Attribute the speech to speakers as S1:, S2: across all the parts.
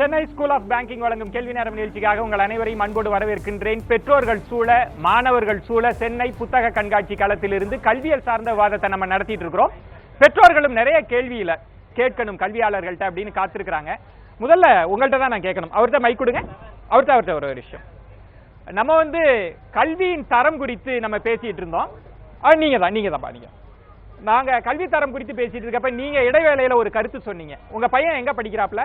S1: Chennai school of banking வழங்கும் கேள்வி நேரம் நிகழ்ச்சிக்காக உங்கள் அனைவரையும் அன்போடு வரவேற்கின்றேன். பெற்றோர்கள் சூழ, மாணவர்கள் சூழ சென்னை புத்தக கண்காட்சி களத்திலிருந்து கல்வியல் சார்ந்த விவாதத்தை நம்ம நடத்திட்டு இருக்கிறோம். பெற்றோர்களும் நிறைய கேள்வியில கேட்கணும் கல்வியாளர்கள்ட்ட அப்படின்னு காத்திருக்கிறாங்க. முதல்ல உங்கள்கிட்ட தான் நான் கேட்கணும். அவர்கிட்ட மைக் கொடுங்க. அவர்கிட்ட ஒரு விஷயம், நம்ம கல்வியின் தரம் குறித்து நம்ம பேசிட்டு இருந்தோம். நீங்க நாங்க கல்வி தரம் குறித்து பேசிட்டு இருக்கப்ப நீங்க இடைவேளையில ஒரு கருத்து சொன்னீங்க. உங்க பையன் எங்க படிக்கிறாப்ல?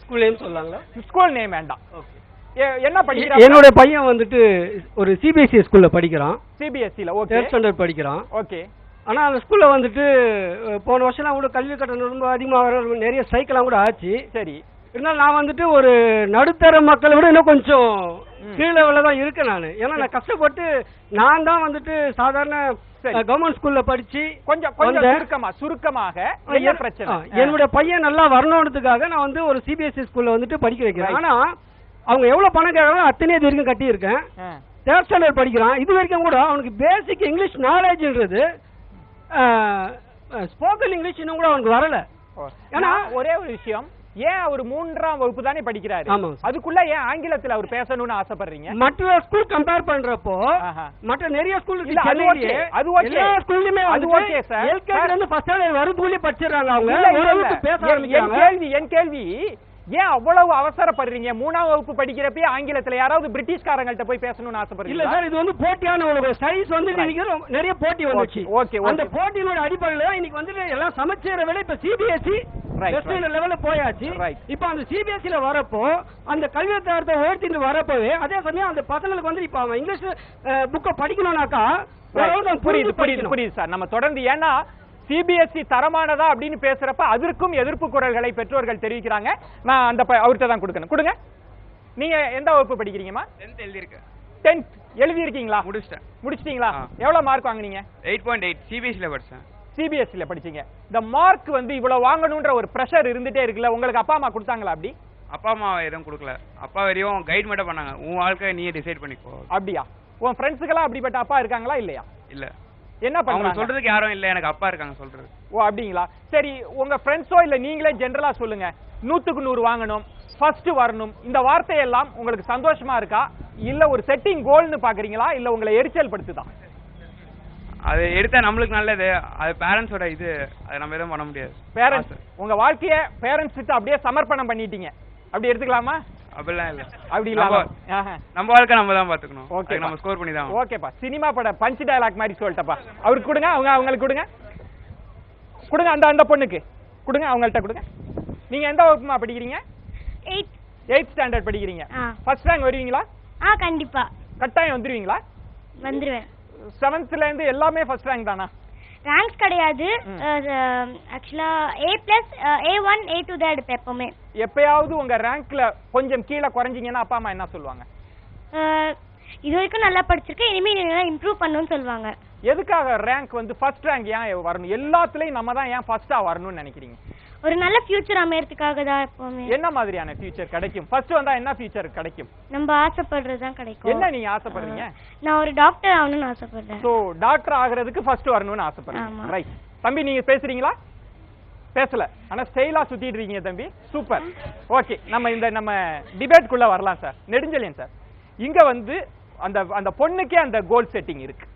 S2: ஸ்கூல் நேம் சொல்லலாங்களா?
S1: ஸ்கூல் நேம் வேண்டாம். என்ன படிக்கிறான்?
S2: என்னோட பையன் ஒரு சிபிஎஸ்இ ஸ்கூல்ல படிக்கிறான்.
S1: சிபிஎஸ்இல ஓகே,
S2: 3rd ஸ்டாண்டர்ட் படிக்கிறான்.
S1: ஓகே.
S2: ஆனா அந்த ஸ்கூல்ல போன வருஷம் கூட கல்வி கட்டணம் ரொம்ப அதிகமாக நிறைய ஸ்ட்ரைக்கெல்லாம் கூட ஆச்சு.
S1: சரி.
S2: இருந்தாலும் நான் ஒரு நடுத்தர மக்களை விட இன்னும் கொஞ்சம் கீழே தான் இருக்கேன் நான். ஏன்னா நான் கஷ்டப்பட்டு நான் தான் சாதாரண கவர்மெண்ட் ஸ்கூல்ல படிச்சு
S1: கொஞ்சம் சுருக்கமாக
S2: என்னோட பையன் நல்லா வரணுன்றதுக்காக நான் ஒரு சிபிஎஸ்இ ஸ்கூல்ல படிக்க வைக்கிறேன். ஆனா அவங்க எவ்வளவு பணம் கேட்கறாங்க அத்தனை இது வரைக்கும் கட்டி இருக்கேன். 3rd ஸ்டாண்டர்ட் படிக்கிறான். இது வரைக்கும் கூட அவனுக்கு பேசிக் இங்கிலீஷ் நாலேஜ்ன்றது ஸ்போக்கன் இங்கிலீஷ் இன்னும் கூட அவனுக்கு வரல.
S1: ஏன்னா ஒரே ஒரு விஷயம், ஏன் அவர் 3ஆம் வகுப்பு தானே படிக்கிறாரு, அதுக்குள்ள ஏன் ஆங்கிலத்துல அவர் பேசணும்னு ஆசைப்படுறீங்க?
S2: மற்ற ஸ்கூல் கம்பேர் பண்றப்போ மற்ற நிறைய ஸ்கூல் எல்லா ஸ்கூல்லயுமே எல்கேஜில இருந்து ஃபர்ஸ்ட் ஸ்டாண்டர்ட் வரதுக்குள்ளே படிச்சிடறாங்க. அவங்க பேச ஆரம்பிக்கிறாங்க.
S1: என் கேள்வி, ஏன் அவ்வளவு அவசரப்படுறீங்க? 3ஆம் வகுப்பு படிக்கிறப்ப ஆங்கிலத்துல யாராவது பிரிட்டிஷ்காரங்கள்ட்ட போய் பேசணும்னு ஆசைப்படுறீங்க?
S2: இல்ல சார், இது போட்டியான ஒரு சைஸ் நிறைய போட்டி வந்துச்சு. அந்த போட்டியோட அடிப்படையில இன்னைக்கு எல்லாம் சமச்சீர விட இப்ப சிபிஎஸ்இ லெவல்ல போயாச்சு. இப்ப அந்த சிபிஎஸ்இல வரப்போ அந்த கல்வி தரத்தை உயர்த்திட்டு வரப்போவே அதே சமயம் அந்த பசங்களுக்கு இப்ப அவன் இங்கிலீஷ் புக்க படிக்கணும்னாக்கா
S1: புரியுது சார். நம்ம தொடர்ந்து, ஏன்னா சிபிஎஸ்இ தரமானதா அப்படின்னு பேசுறப்ப அதற்கும் எதிர்ப்பு குரல்களை பெற்றோர்கள் தெரிவிக்கிறாங்க. நான் அந்த அவர்கிட்ட தான் கொடுங்க. நீங்க எந்த வகுப்பு படிக்கிறீங்கம்மா?
S3: 10th எழுதிருக்கேன்.
S1: 10th எழுதிருக்கீங்களா? முடிச்சிட்டீங்களா? எவ்வளவு மார்க் வாங்குனீங்க?
S3: 8.8. சிபிஎஸ்இல படிச்சேன்.
S1: சிபிஎஸ்இல படிச்சீங்க. இந்த மார்க் இவ்வளவு வாங்கணும்ன்ற ஒரு பிரஷர் இருந்துட்டே இருக்குல்ல, உங்களுக்கு அப்பா அம்மா கொடுத்தாங்களா? அப்படி
S3: அப்பா அம்மா எதுவும் கொடுக்கல. அப்பா வெறும் கைட் மட்டும் பண்ணாங்க. உன் வாழ்க்கை நீயே டிசைட் பண்ணிக்கோ.
S1: அப்படியா? உன் ஃப்ரெண்ட்ஸுக்கெல்லாம் அப்படிப்பட்ட அப்பா இருக்காங்களா இல்லையா?
S3: இல்ல.
S1: என்ன பண்ணுங்க
S3: சொல்றதுக்கு யாரும் இல்ல, எனக்கு அப்பா இருக்காங்க சொல்றது.
S1: ஓ அப்படிங்களா? சரி, உங்க ஃப்ரெண்ட்ஸோ இல்ல நீங்களே ஜெனரலா சொல்லுங்க, 100க்கு 100 வாங்கணும், ஃபர்ஸ்ட் வரணும், இந்த வார்த்தையெல்லாம் உங்களுக்கு சந்தோஷமா இருக்கா, இல்ல ஒரு செட்டிங் கோல்னு பாக்குறீங்களா, இல்ல உங்களை எரிச்சல் படுத்துதான்?
S3: அது எடுத்தா நம்மளுக்கு நல்லது, அது பேரண்ட்ஸோட இது, அதை நம்ம எதுவும் பண்ண முடியாது.
S1: பேரண்ட்ஸ் உங்க வாழ்க்கைய பேரண்ட்ஸ் கிட்ட அப்படியே சமர்ப்பணம் பண்ணிட்டீங்க, அப்படி எடுத்துக்கலாமா?
S3: அப்படிலாம் இல்ல.
S1: அப்படி இல்லாம
S3: நம்ம வாழ்க்கை நம்ம தான் பாத்துக்கணும்.
S1: ஓகே,
S3: நம்ம ஸ்கோர் பண்ணி தான்.
S1: ஓகேப்பா. சினிமா பட பஞ்ச் டயலாக் மாதிரி சொல்லிட்டப்பா. அவருக்கு கொடுங்க, அவங்களுக்கு கொடுங்க, அந்த பொண்ணுக்கு கொடுங்க, அவங்கள்ட்ட கொடுங்க. நீங்க எந்த வகுப்புமா படிக்கிறீங்க? 8th ஸ்டாண்டர்ட் படிக்கிறீங்க. ஃபர்ஸ்ட் ரேங்க் வருவீங்களா?
S4: கண்டிப்பா.
S1: கட்டாயம் வந்துருவீங்களா?
S4: வந்துருவேன்.
S1: 7th ல இருந்து எல்லாமே ஃபர்ஸ்ட் ரேங்க் தானா?
S4: ரேங்க்ஸ் கிடையாது. ஆக்சுவலா A+, A1, A2 தான் எடுப்பேன் எப்பவுமே.
S1: எப்பயாவது உங்க ரேங்க்ல கொஞ்சம் கீழே குறைஞ்சீங்கன்னா அப்பா அம்மா என்ன சொல்லுவாங்க?
S4: இது வரைக்கும் நல்லா படிச்சிருக்கேன், இனிமே நீங்க இம்ப்ரூவ் பண்ணணும்னு சொல்லுவாங்க.
S1: எதுக்காக ரேங்க் ஃபர்ஸ்ட் ரேங்க் ஏன் வரணும்? எல்லாத்துலயும் நம்ம தான் ஏன் ஃபர்ஸ்டா வரணும்னு நினைக்கிறீங்க?
S4: ஒரு நல்ல ஃபியூச்சர் அமையறதுக்காக தான் எப்பவுமே.
S1: என்ன மாதிரியான ஃபியூச்சர் கிடைக்கும்? ஃபர்ஸ்ட் வந்தா என்ன ஃபியூச்சர் கிடைக்கும்?
S4: நம்ம ஆசைப்படுறது தான் கிடைக்கும்.
S1: என்ன நீங்க ஆசைப்படுறீங்க?
S4: நான் ஒரு டாக்டர் ஆகணும்னு ஆசைப்படுறேன்.
S1: சோ டாக்டர் ஆகிறதுக்கு ஃபர்ஸ்ட் வரணும்னு ஆசைப்படுறீங்க. ரைட். தம்பி நீங்க பேசுறீங்களா? பேசல, ஆனா ஸ்டைலா சுத்திட்டு இருக்கீங்க தம்பி. சூப்பர். ஓகே, நம்ம டிபேட் குள்ள வரலாம் சார். நெடுஞ்செழியன் சார், இங்க அந்த பொண்ணுக்கே அந்த கோல் செட்டிங் இருக்கு.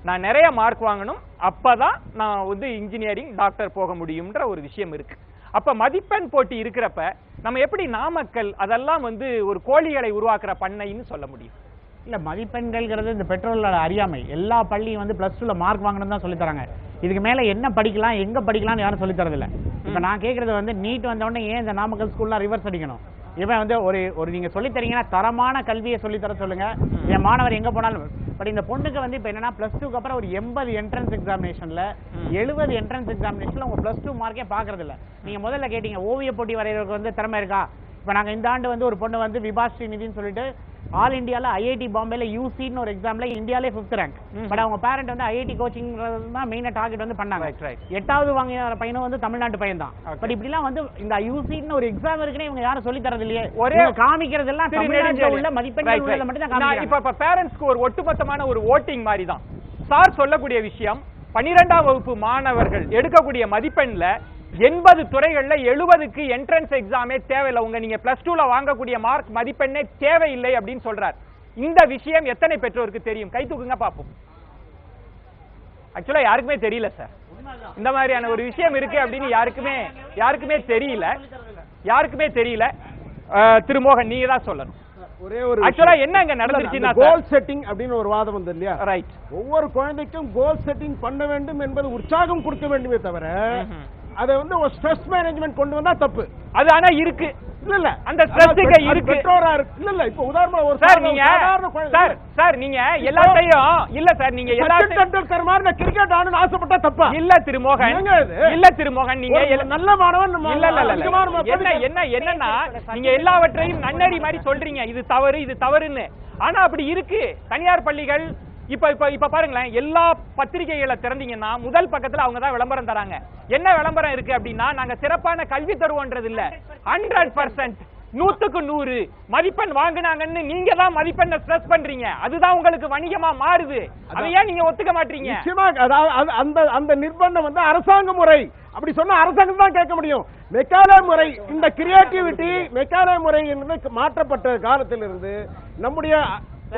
S1: நான் நிறைய மார்க் வாங்கணும், அப்பதான் நான் இன்ஜினியரிங் டாக்டர் போக முடியும்ன்ற ஒரு விஷயம் இருக்கு. அப்ப மதிப்பெண் போட்டி இருக்கிறப்ப நம்ம எப்படி நாமக்கல் அதெல்லாம் ஒரு கோழிகளை உருவாக்குற பண்ணைன்னு சொல்ல முடியும்?
S5: இல்ல, மதிப்பெண்கள்ங்கிறது இந்த பெற்றோர்களோட அறியாமை. எல்லா பள்ளியும் +2ல மார்க் வாங்கணும் தான் சொல்லி தராங்க. இதுக்கு மேல என்ன படிக்கலாம், எங்க படிக்கலாம்னு யாரும் சொல்லி தரதில்ல. இப்ப நான் கேக்குறது நீட் வந்த உடனே ஏன் இந்த நாமக்கல் ஸ்கூல்லாம் ரிவர்ஸ் அடிக்கணும்? இவன் ஒரு நீங்க சொல்லி தரீங்கன்னா தரமான கல்வியை சொல்லி தர சொல்லுங்க, என் மாணவர் எங்க போனாலும். பட் இந்த பொண்ணுக்கு இப்ப என்னன்னா +2க்கு அப்புறம் ஒரு 80 என்ட்ரன்ஸ் எக்ஸாமினேஷன்ல 70 என்ட்ரன்ஸ் எக்ஸாமினேஷன்ல உங்க +2 மார்க்கே பாக்குறது இல்ல. நீங்க முதல்ல கேட்டீங்க ஓவிய போட்டி வரையறதுக்கு திறமை இருக்கா? இப்ப நாங்க இந்த ஆண்டு ஒரு பொண்ணு விபாஸ்ரீ நிதின்னு சொல்லிட்டு ஆல் இந்தியால ஐஐடி பாம்பேல யூசின்னு ஒரு எக்ஸாம்ல இந்தியாலே 5th ரேங்க். பட் அவங்க பேரண்ட் ஐஐடி கோச்சிங் தான் மெயினா டார்கெட் பண்ணாங்க. 8வது வாங்கின பையனும் தமிழ்நாட்டு பையன் தான். பட் இப்படிலாம் இந்த யூசின்னு ஒரு எக்ஸாம் இருக்குன்னு இவங்க யாரும் சொல்லி தரது இல்லையே. ஒரே காமிக்கிறது எல்லாம் தமிழ்நாட்டுல உள்ள மதிப்பெண்கள் உள்ளத மட்டும் தான் காமிக்கிறாங்க.
S1: இப்ப பேரண்ட்ஸ்க்கு ஒரு ஒட்டுமொத்தமான ஒரு ஓட்டிங் மாதிரி தான் சார் சொல்லக்கூடிய விஷயம். 12ஆம் வகுப்பு மாணவர்கள் எடுக்கக்கூடிய மதிப்பெண்ல 80 துறைகள்ல 70க்கு என்ட்ரன்ஸ் எக்ஸாமே தேவையில்லை, நீங்க +2ல வாங்கக்கூடிய மார்க் மதிப்பெண்ணே தேவையில்லை அப்படின்னு சொல்றார். இந்த விஷயம் எத்தனை பெற்றோருக்கு தெரியும்? கை தூக்குங்க பாப்போம். ஆக்சுவலா யாருக்குமே தெரியல சார், இந்த மாதிரியான ஒரு விஷயம் இருக்கு அப்படின்னு யாருக்குமே தெரியல. திருமோகன் நீங்க தான் சொல்லணும்.
S6: ஒரே ஒரு
S1: ஆக்சுவலா என்ன அங்க நடந்துச்சுன்னா
S6: கோல் செட்டிங் அப்படின்னு ஒரு வாதம் வந்து இல்லையா?
S1: ரைட்.
S6: ஒவ்வொரு குழந்தைக்கும் கோல் செட்டிங் பண்ண வேண்டும் என்பது உற்சாகம் கொடுக்க வேண்டுமே தவிர அதை வந்து ஒரு ஸ்ட்ரெஸ் மேனேஜ்மெண்ட் கொண்டு வந்தா தப்பு.
S1: அது ஆனா இருக்கு
S6: இல்ல
S1: அந்த ஸ்ட்ரெஸ்க்கு இருக்கு.
S6: பெற்றோரா இருக்கு இல்ல. இப்போ உதாரணமா ஒரு
S1: சார் நீங்க சார் நீங்க எல்லாத்தையும் இல்ல சார் நீங்க எல்லாத்தையும்
S6: டெண்டுல்கர் மாதிரி நான் கிரிக்கெட் ஆடணும்னு ஆசைப்பட்டா தப்பா?
S1: இல்ல திருமோகன் நீங்க
S6: நல்ல மாணவன்
S1: என்னன்னா நீங்க எல்லாவற்றையும் நன்னறி மாதிரி சொல்றீங்க, இது தவறுன்னு. ஆனா அப்படி இருக்கு. தனியார் பள்ளிகள் இப்ப பாருங்களேன், எல்லா பத்திரிகைகளை திறந்தீங்கன்னா முதல் பக்கத்துல அவங்க தான் விளம்பரம் தராங்க. என்ன விளம்பரம் இருக்கு அப்படின்னா, நாங்க சிறப்பான கல்வி தருவோன்றது இல்ல, 100% 100க்கு 100 மதிப்பெண் வாங்குனாங்கன்னு நீங்க தான் மதிப்பெண்ணை ஸ்ட்ரெஸ் பண்றீங்க. அதுதான் உங்களுக்கு வணிகமா மாறுது. அதை ஏன் நீங்க ஒத்துக்க மாட்டீங்க?
S6: அந்த நிர்பந்தம் வந்து அரசாங்க முறை. அப்படி சொன்னா அரசாங்கம் தான் கேட்க முடியும். மெக்காலே முறை, இந்த கிரியேட்டிவிட்டி மெக்காலே முறை என்பது மாற்றப்பட்ட காலத்திலிருந்து நம்முடைய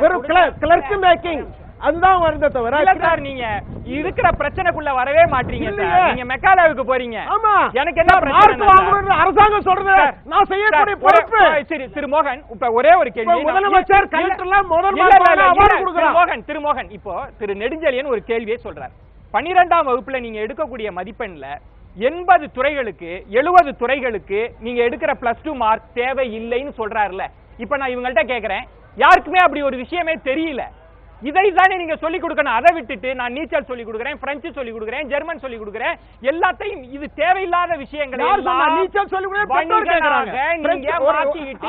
S6: வெறும் கிளர்க் மேக்கிங் அதுதான் வருதே தவிர
S1: சார் நீங்க இருக்கிற பிரச்சனைக்குள்ள வரவே மாட்டீங்க சார். நீங்க மெக்காலேவுக்கு போறீங்க.
S6: ஆமா,
S1: எனக்கு என்ன
S6: பிரச்சனை? அரசாங்கம் சொல்றது நான் செய்யக்கூடிய பொறுப்பு.
S1: சரி திருமோகன், இப்ப ஒரே ஒரு கேள்வி.
S6: முதலமைச்சர் கலெக்டர்லாம்
S1: திருமோகன் இப்போ திரு நெடுஞ்செழியன் ஒரு கேள்வியே சொல்றார். 12ஆம் வகுப்புல நீங்க எடுக்கக்கூடிய மதிப்பெண்ல 80 துறைகளுக்கு 70 துறைகளுக்கு நீங்க எடுக்கிற +2 மார்க் தேவை இல்லைன்னு சொல்றாருல. இப்ப நான் இவங்கள்ட்ட கேக்குறேன், யாருக்குமே அப்படி ஒரு விஷயமே தெரியல. இதை தானே நீங்க சொல்லிக் கொடுக்கணும். அதை விட்டுட்டு நான் நீச்சல் சொல்லிக் கொடுக்குறேன், பிரெஞ்சு சொல்லிக் கொடுக்குறேன், ஜெர்மன் சொல்லிக் கொடுக்குறேன், எல்லாத்தையும் இது தேவையில்லாத விஷயங்களை
S6: நீச்சல் சொல்லிக்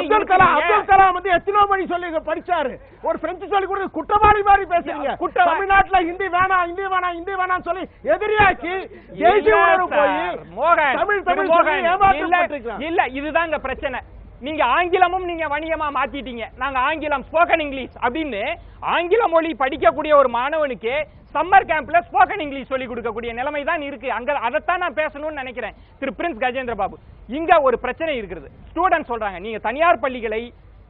S6: அப்துல் கலாம் வந்து எத்தனோ மணி சொல்லி படிச்சாரு. ஒரு பிரெஞ்சு சொல்லிக் கொடுத்து குற்றவாளி மாதிரி பேசுறீங்க. தமிழ்நாட்டுல ஹிந்தி வேணாம் சொல்லி எதிரியாக்கி தேசிய உணர்வு போய் தமிழ்
S1: இல்ல. இதுதான் பிரச்சனை. நீங்க ஆங்கிலமும் நீங்க வணிகமா மாத்திட்டீங்க. நாங்க ஆங்கிலம் ஸ்போக்கன் இங்கிலீஷ் அப்படின்னு ஆங்கில மொழி படிக்கக்கூடிய ஒரு மாணவனுக்கு சம்மர் கேம்ப்ல ஸ்போக்கன் இங்கிலீஷ் சொல்லி கொடுக்கக்கூடிய நிலைமை தான் இருக்கு. அங்க அதைத்தான் நான் பேசணும்னு நினைக்கிறேன். திரு பிரின்ஸ் கஜேந்திர பாபு, இங்க ஒரு பிரச்சனை இருக்கிறது. ஸ்டூடெண்ட் சொல்றாங்க, நீங்க தனியார் பள்ளிகளை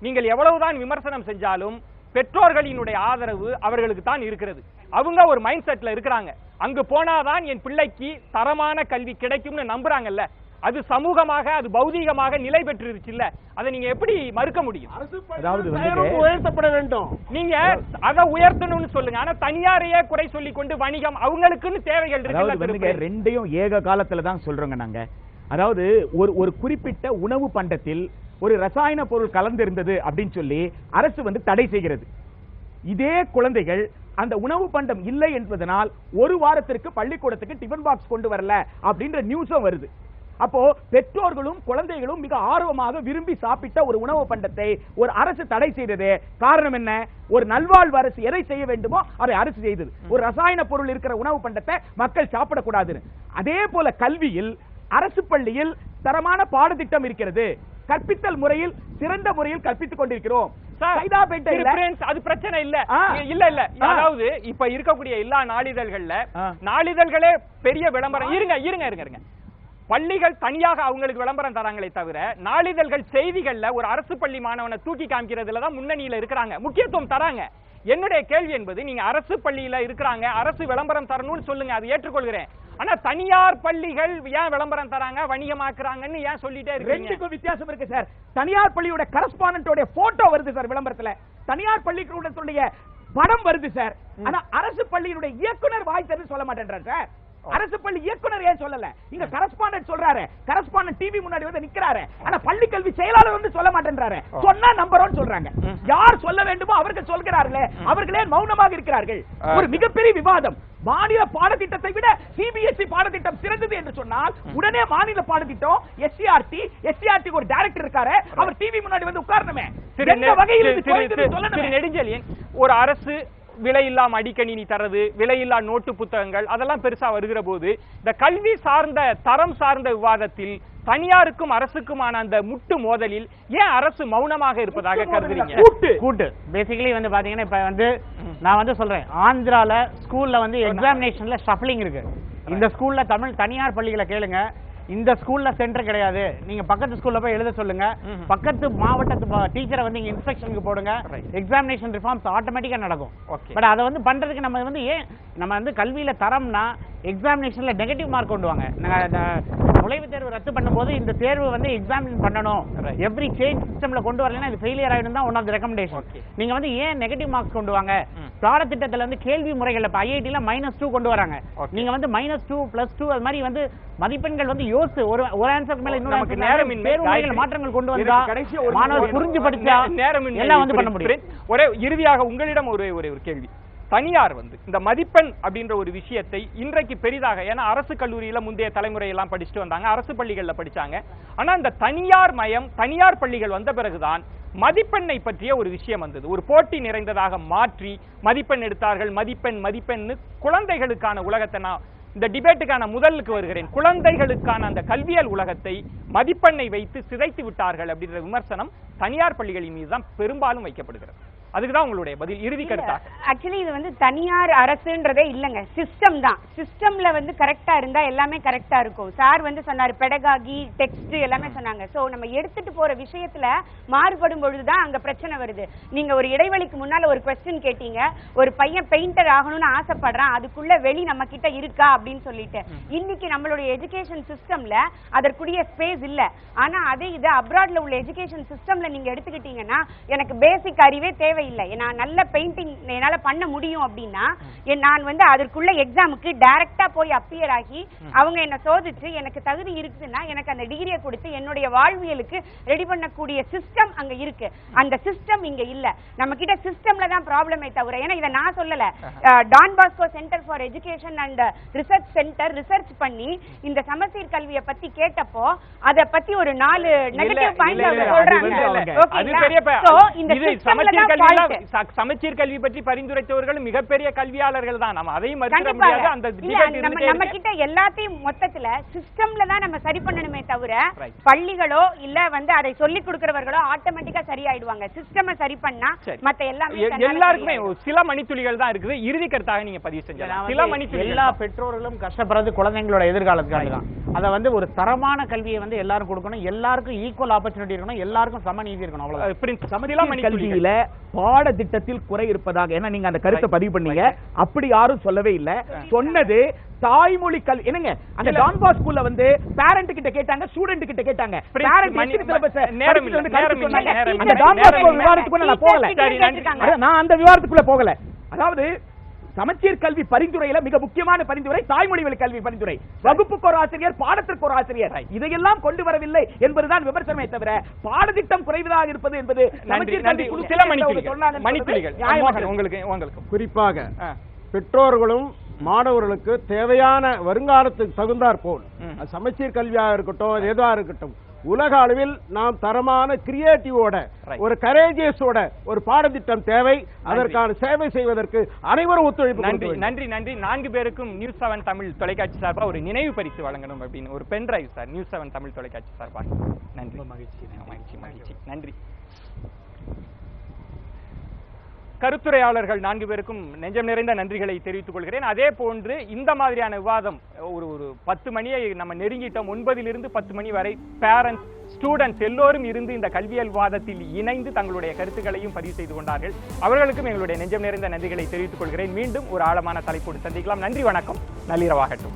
S1: நீங்கள் எவ்வளவுதான் விமர்சனம் செஞ்சாலும் பெற்றோர்களினுடைய ஆதரவு அவர்களுக்கு தான் இருக்கிறது. அவங்க ஒரு மைண்ட் செட்ல இருக்கிறாங்க, அங்கு போனாதான் என் பிள்ளைக்கு தரமான கல்வி கிடைக்கும்னு நம்புறாங்கல்ல. அது சமூகமாக அது பௌதீகமாக நிலை பெற்றிருச்சு இல்ல, அதை நீங்க எப்படி மறுக்க முடியும்?
S6: அதாவது உயர்த்தப்பட வேண்டும்.
S1: நீங்க அதை உயர்த்தணும்னு சொல்லுங்க, ஆனா தனியாரையே குறை சொல்லி கொண்டு வணிகம் அவங்களுக்குன்னு தேவைகள் இருக்கு.
S7: ரெண்டையும் ஏக காலத்துல தான் சொல்றோங்க நாங்க. அதாவது ஒரு குறிப்பிட்ட உணவு பண்டத்தில் ஒரு ரசாயன பொருள் கலந்திருந்தது அப்படின்னு சொல்லி அரசு வந்து தடை செய்கிறது. இதே குழந்தைகள் அந்த உணவு பண்டம் இல்லை என்பதனால் ஒரு வாரத்திற்கு பள்ளிக்கூடத்துக்கு டிஃபன் பாக்ஸ் கொண்டு வரல அப்படின்ற நியூஸும் வருது. அப்போ பெற்றோர்களும் குழந்தைகளும் மிக ஆர்வமாக விரும்பி சாப்பிட்ட ஒரு உணவு பண்டத்தை ஒரு அரசு தடை செய்தது. காரணம் என்ன? ஒரு நல்வாழ்வு அரசு எதை செய்ய வேண்டுமோ அதை அரசு செய்தது. ஒரு ரசாயன பொருள் இருக்கிற உணவு பண்டத்தை மக்கள் சாப்பிடக்கூடாது. அதே போல கல்வியில் அரசு பள்ளியில் தரமான பாடத்திட்டம் இருக்கிறது. கற்பித்தல் முறையில் சிறந்த முறையில் கற்பித்துக் கொண்டிருக்கிறோம்.
S1: அது பிரச்சனை இல்ல. அதாவது இப்ப இருக்கக்கூடிய எல்லா நாளிதழ்களே பெரிய விளம்பரம். இருங்க பள்ளிகள் தனியாக அவங்களுக்கு விளம்பரம் தராங்களே தவிர நாளிதழ்கள் செய்திகள்ல ஒரு அரசு பள்ளி மாணவனை தூக்கி காமிக்கிறதுல தான் முன்னணியில இருக்கிறாங்க, முக்கியத்துவம் தராங்க. என்னுடைய கேள்வி என்பது, நீங்க அரசு பள்ளியில இருக்கிறாங்க, அரசு விளம்பரம் தரணும்னு சொல்லுங்க, அதை ஏற்றுக்கொள்கிறேன். ஆனா தனியார் பள்ளிகள் ஏன் விளம்பரம் தராங்க, வணிகமாக்குறாங்கன்னு ஏன் சொல்லிட்டே இருக்கீங்க?
S7: ரெண்டுக்கும் வித்தியாசம் இருக்கு சார். தனியார் பள்ளியோட கரஸ்பாண்டன்டோட போட்டோ வருது சார் விளம்பரத்துல, தனியார் பள்ளிக்கூடத்துடைய படம் வருது சார். ஆனா அரசு பள்ளியினுடைய இயக்குனர் வாய் தெரிஞ்சு சொல்ல மாட்டேன்றார் சார். அரசு பள்ளி இயக்குனர் ஏன் சொல்லல? இங்க கரஸ்பாண்டன்ட் சொல்றாரு, கரஸ்பாண்டன்ட் டிவி முன்னாடி வந்து நிக்கிறாரு, ஆனா பள்ளி கல்வி செயலாளர் வந்து சொல்ல மாட்டேன்றாரு. சொன்னா நம்பரோன்னு சொல்றாங்க. யார் சொல்ல வேண்டுமோ அவர்கள் சொல்கிறார்களே, அவர்களே மௌனமாக இருக்கிறார்கள். ஒரு மிகப்பெரிய விவாதம். மாநில பாடத்திட்டத்தை விட சிபிஎஸ்இ பாடத்திட்டம் சிறந்தது என்று சொன்னால் உடனே மாநில பாடத்திட்டம் எஸ்சிஆர்டி ஒரு டைரக்டர் இருக்காரு, அவர் டிவி முன்னாடி வந்து உட்காரணுமே.
S1: நெடுஞ்செழியன், ஒரு அரசு விலையில்லா மடிக்கணினி தரது, விலையில்லா நோட்டு புத்தகங்கள் அதெல்லாம் பெருசா வருகிற போது இந்த கல்வி சார்ந்த தரம் சார்ந்த விவாதத்தில் தனியாருக்கும் அரசுக்குமான அந்த முட்டு மோதலில் ஏன் அரசு மௌனமாக இருப்பதாக கருதுறீங்க?
S5: கூட்டு பேசிக்கலி வந்து பாத்தீங்கன்னா இப்ப வந்து நான் வந்து சொல்றேன், ஆந்திரால ஸ்கூல்ல வந்து எக்ஸாமினேஷன்ல ஷஃப்லிங் இருக்கு. இந்த ஸ்கூல்ல தனியார் பள்ளிகளை கேளுங்க, இந்த ஸ்கூல்ல சென்டர் கிடையாது, நீங்க பக்கத்து ஸ்கூல்ல போய் எழுத சொல்லுங்க, பக்கத்து மாவட்டத்து டீச்சரை வந்து இங்க இன்ஸ்பெக்ஷனுக்கு போடுங்க, எக்ஸாமினேஷன் ரிஃபார்ம்ஸ் ஆட்டோமேட்டிக்கா நடக்கும். பட் அதை வந்து பண்றதுக்கு நம்ம வந்து ஏன் நம்ம வந்து கல்வியில தரம்னா எக்ஸாமினேஷன்ல நெகட்டிவ் மார்க் கொண்டு வாங்க. நுழைவுத் தேர்வு ரத்து பண்ணும்போது இந்த தேர்வு வந்து எக்ஸாமின் பண்ணணும், எவ்ரி சேஞ்ச் சிஸ்டம்ல கொண்டு வரலன்னா இது ஃபெயிலியர் ஆயிடும் தான் ஒன் ஆஃப் தி ரெக்கமெண்டேஷன். நீங்க வந்து ஏன் நெகட்டிவ் மார்க்ஸ் கொண்டு வாங்க? பாடத்திட்டத்துல வந்து கேள்வி முறைகள் இப்ப ஐஐடில -2 கொண்டு வராங்க. நீங்க வந்து -2 +2 அது மாதிரி வந்து மதிப்பெண்கள் வந்து யோசிச்சு ஒரு ஆன்சருக்கு மேல இன்னொரு ஆன்சர் தேர்வு முறைகள் மாற்றங்கள் கொண்டு வந்தா மாணவர் புரிஞ்சு படிச்சா எல்லாம் வந்து பண்ண முடியும்.
S1: ஒரே இறுதியாக உங்களிடம் ஒரு கேள்வி. தனியார் வந்து இந்த மதிப்பெண் அப்படின்ற ஒரு விஷயத்தை இன்றைக்கு பெரிதாக, ஏன்னா அரசு கல்லூரியில முந்தைய தலைமுறை எல்லாம் படிச்சுட்டு வந்தாங்க, அரசு பள்ளிகள்ல படிச்சாங்க. ஆனா இந்த தனியார் பள்ளிகள் வந்த பிறகுதான் மதிப்பெண்ணை பற்றிய ஒரு விஷயம் வந்தது. ஒரு போட்டி நிறைந்ததாக மாற்றி மதிப்பெண் எடுத்தார்கள். மதிப்பெண் குழந்தைகளுக்கான உலகத்தை நான் இந்த டிபேட்டுக்கான முதலுக்கு வருகிறேன். குழந்தைகளுக்கான அந்த கல்வியல் உலகத்தை மதிப்பெண்ணை வைத்து சிதைத்து விட்டார்கள் அப்படின்ற விமர்சனம் தனியார் பள்ளிகளின் மீது தான் பெரும்பாலும் வைக்கப்படுகிறது. அதுக்குதான் உங்களுடைய பதில், இறுதி கருத்தா?
S8: ஆக்சுவலி இது வந்து தனியார் அரசுன்றதே இல்லங்க, சிஸ்டம் தான். சிஸ்டம்ல வந்து கரெக்டா இருந்தா எல்லாமே கரெக்டா இருக்கும். சார் வந்து சொன்னாரு பெடகாகி, டெக்ஸ்ட் எல்லாமே சொன்னாங்க. சோ நம்ம எடுத்துட்டு போற விஷயத்துல மாறுபடும் பொழுதுதான் அங்க பிரச்சனை வருது. நீங்க ஒரு இடைவெளிக்கு முன்னால ஒரு क्वेश्चन கேட்டீங்க, ஒரு பையன் பெயிண்டர் ஆகணும்னு ஆசைப்படுறான், அதுக்குள்ள வெளி நம்ம கிட்ட இருக்கா அப்படின்னு சொல்லிட்டு. இன்னைக்கு நம்மளுடைய எஜுகேஷன் சிஸ்டம்ல அதற்குரிய ஸ்பேஸ் இல்ல. ஆனா அதே இது அப்ராட்ல உள்ள எஜுகேஷன் சிஸ்டம்ல நீங்க எடுத்துக்கிட்டீங்கன்னா எனக்கு பேசிக் அறிவே தேவை இல்லை, நான் நல்ல பெயிண்டிங் என்னால பண்ண முடியும் அப்படின்னா நான் வந்து அதற்குள்ள எக்ஸாமுக்கு டைரக்டா போய் அப்பியர் ஆகி அவங்க என்ன சோதிச்சு எனக்கு தகுதி இருக்குன்னா எனக்கு அந்த டிகிரியை கொடுத்து என்னுடைய வாழ்வியலுக்கு ரெடி பண்ணக்கூடிய சிஸ்டம் அங்க இருக்கு. அந்த சிஸ்டம் இங்க இல்ல. நம்ம கிட்ட சிஸ்டம்ல தான் ப்ராப்ளமே தவிர, ஏன்னா இதை நான் சொல்லல, Don Bosco centre for education and research centre research பண்ணி இந்த சமச்சீர் கல்வியை பத்தி கேட்டப்போ அதை பத்தி ஒரு 4 நெகட்டிவ் பாயிண்ட் சொல்றாங்க.
S1: சமச்சீர் கல்வி பற்றி பரிந்துரைத்தவர்கள் மிகப்பெரிய கல்வியாளர்கள் தான். நம்ம அதையும் மறுக்க முடியாது. அந்த
S8: நம்ம கிட்ட எல்லாத்தையும் மொத்தத்துல சிஸ்டம்ல தான் நம்ம சரி பண்ணணுமே தவிர பள்ளிகளோ இல்ல வந்து அதை சொல்லி கொடுக்கிறவர்களோ ஆட்டோமேட்டிக்கா சரியாயிடுவாங்க. சிஸ்டம் சரி பண்ணா மத்த
S1: எல்லாருக்குமே சில மணித்துளிகள் தான் இருக்குது. இறுதி கருத்தாக நீங்க பதிவு செஞ்சலாம். சில மணித்துளிகள்.
S5: எல்லா பெற்றோர்களும் கஷ்டப்படுறது குழந்தைங்களோட எதிர்காலத்துக்காக தான். அதை வந்து ஒரு தரமான கல்வியை வந்து எல்லாரும் கொடுக்கணும், எல்லாருக்கும் ஈக்குவல் ஆப்பர்ச்சுனிட்டி இருக்கணும், எல்லாருக்கும் சம நீதி இருக்கணும். அவ்வளவுதான்.
S7: கல்வியில பாடத்திட்டத்தில் குறை இருப்பதாக, ஏன்னா நீங்க அந்த கருத்தை பதிவு பண்ணீங்க, அப்படி யாரும் சொல்லவே இல்ல. சொன்னது தாய்மொழி கல்வி. என்னங்க அந்த டான் பாஸ்கோ ஸ்கூல்ல வந்து பேரண்ட் கிட்ட கேட்டாங்க, ஸ்டூடண்ட் கிட்ட கேட்டாங்க. பேரண்ட் அந்த டான் பாஸ்கோ விவாதத்துக்குள்ள நான் போகல. நான் அந்த விவாதத்துக்குள்ள போகல. அதாவது சமச்சீர் கல்வி பரிந்துரையில மிக முக்கியமான பரிந்துரை தாய்மொழி வழி கல்வி பரிந்துரை. வகுப்புக்கு ஒரு ஆசிரியர், பாடத்திற்கு ஒரு ஆசிரியர், இதையெல்லாம் கொண்டு வரவில்லை என்பதுதான் விமர்சனமே தவிர பாடத்திட்டம் குறைவதாக இருப்பது என்பது
S1: சில மணித்துளிகள். உங்களுக்கு
S6: குறிப்பாக பெற்றோர்களும் மாணவர்களுக்கு தேவையான வருங்காலத்துக்கு தகுந்தாற் போல் சமச்சீர் கல்வியாக இருக்கட்டும், எதுவா இருக்கட்டும், உலக அளவில் நாம் தரமான கிரியேட்டிவோட ஒரு கரேஜியஸோட ஒரு பாடத்திட்டம் தேவை. அதற்கான சேவை செய்வதற்கு அனைவரும் ஒத்துழைப்பு.
S1: நன்றி. 4 பேருக்கும் நியூஸ் 7 தமிழ் தொலைக்காட்சி சார்பா ஒரு நினைவு பரிசு வழங்கணும் அப்படின்னு ஒரு pen drive sir, news 7 Tamil தொலைக்காட்சி சார்பா. நன்றி. மகிழ்ச்சி. நன்றி. கருத்துரையாளர்கள் 4 பேருக்கும் நெஞ்சம் நிறைந்த நன்றிகளை தெரிவித்துக் கொள்கிறேன். அதே போன்று இந்த மாதிரியான விவாதம் ஒரு 10 மணியை நம்ம நெருங்கிட்டோம். 9 to 10 மணி வரை பேரண்ட்ஸ், ஸ்டூடெண்ட்ஸ் எல்லோரும் இருந்து இந்த கல்வியல் விவாதத்தில் இணைந்து தங்களுடைய கருத்துக்களையும் பதிவு செய்து கொண்டார்கள். அவர்களுக்கும் எங்களுடைய நெஞ்சம் நிறைந்த நன்றிகளை தெரிவித்துக் கொள்கிறேன். மீண்டும் ஒரு ஆழமான தலைப்போடு சந்திக்கலாம். நன்றி, வணக்கம், நள்ளிரவாகட்டும்.